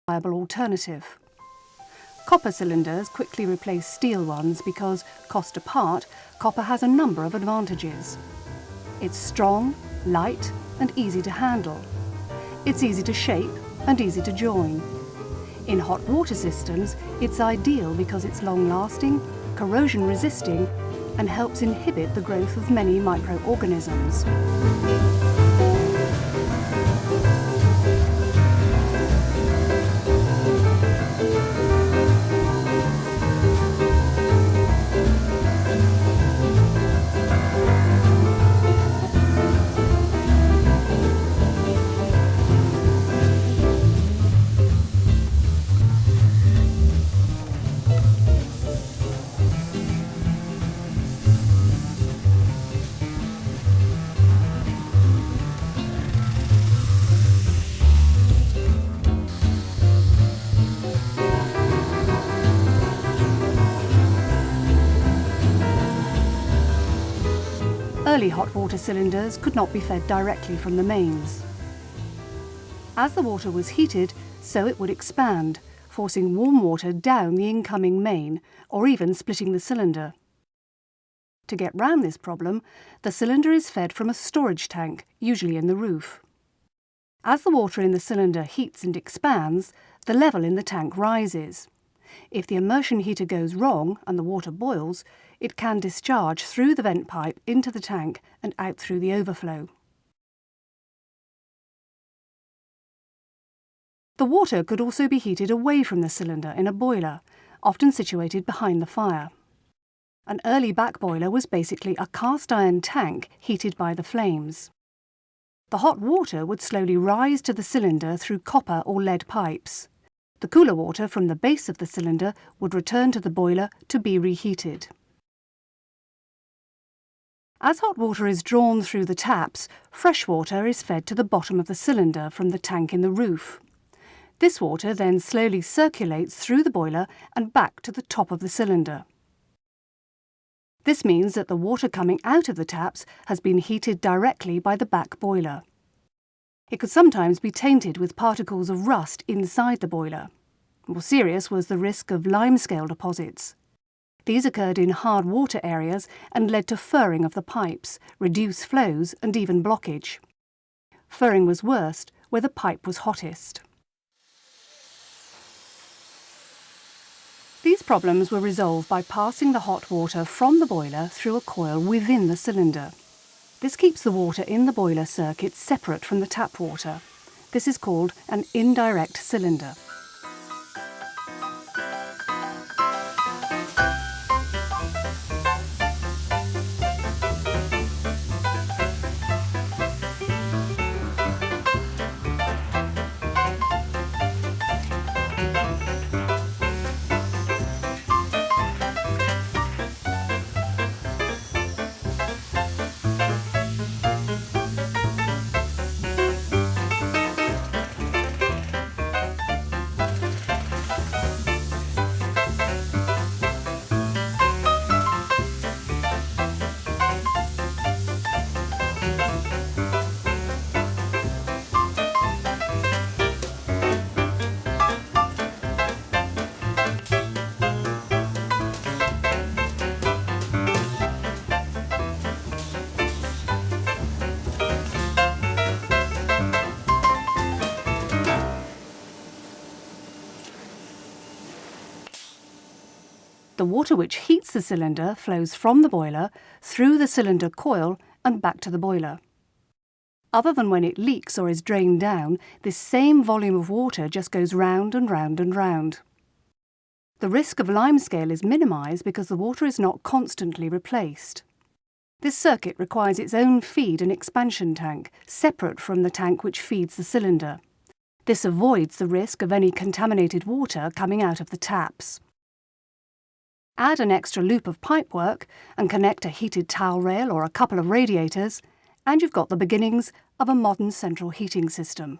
viable alternative. Copper cylinders quickly replace steel ones because, cost apart, copper has a number of advantages. It's strong, light and easy to handle. It's easy to shape and easy to join. In hot water systems, it's ideal because it's long-lasting, corrosion-resisting and helps inhibit the growth of many microorganisms. Early hot water cylinders could not be fed directly from the mains. As the water was heated, so it would expand, forcing warm water down the incoming main, or even splitting the cylinder. To get round this problem, the cylinder is fed from a storage tank, usually in the roof. As the water in the cylinder heats and expands, the level in the tank rises. If the immersion heater goes wrong and the water boils, it can discharge through the vent pipe into the tank and out through the overflow. The water could also be heated away from the cylinder in a boiler, often situated behind the fire. An early back boiler was basically a cast iron tank heated by the flames. The hot water would slowly rise to the cylinder through copper or lead pipes. The cooler water from the base of the cylinder would return to the boiler to be reheated. As hot water is drawn through the taps, fresh water is fed to the bottom of the cylinder from the tank in the roof. This water then slowly circulates through the boiler and back to the top of the cylinder. This means that the water coming out of the taps has been heated directly by the back boiler. It could sometimes be tainted with particles of rust inside the boiler. More serious was the risk of limescale deposits. These occurred in hard water areas and led to furring of the pipes, reduced flows and even blockage. Furring was worst where the pipe was hottest. These problems were resolved by passing the hot water from the boiler through a coil within the cylinder. This keeps the water in the boiler circuit separate from the tap water. This is called an indirect cylinder. The water which heats the cylinder flows from the boiler, through the cylinder coil and back to the boiler. Other than when it leaks or is drained down, this same volume of water just goes round and round and round. The risk of limescale is minimised because the water is not constantly replaced. This circuit requires its own feed and expansion tank, separate from the tank which feeds the cylinder. This avoids the risk of any contaminated water coming out of the taps. Add an extra loop of pipework and connect a heated towel rail or a couple of radiators, and you've got the beginnings of a modern central heating system.